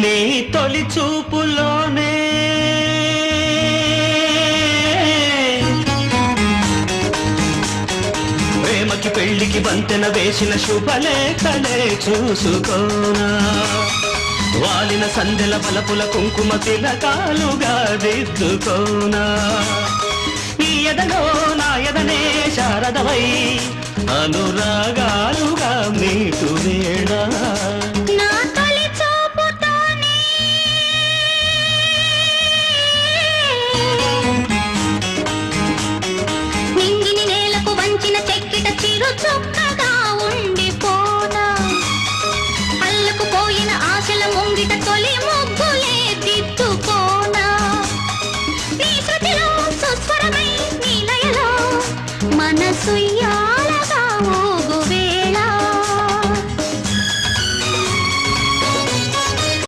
నీ తొలి చూపులోనే ప్రేమకి పెళ్లికి వంతెన వేసిన శుభలేఖలే చూసుకోనా వాలిన సందెల బలపుల కుంకుమ తిలకాలుగా దిద్దుకోనా నీ ఎదలో నా ఎదనే శారదవై అనురాగాలుగా మీటు వేళ చొక్కగా ఉండిపోనా అల్లకు పోయిన ఆశల ముంగిట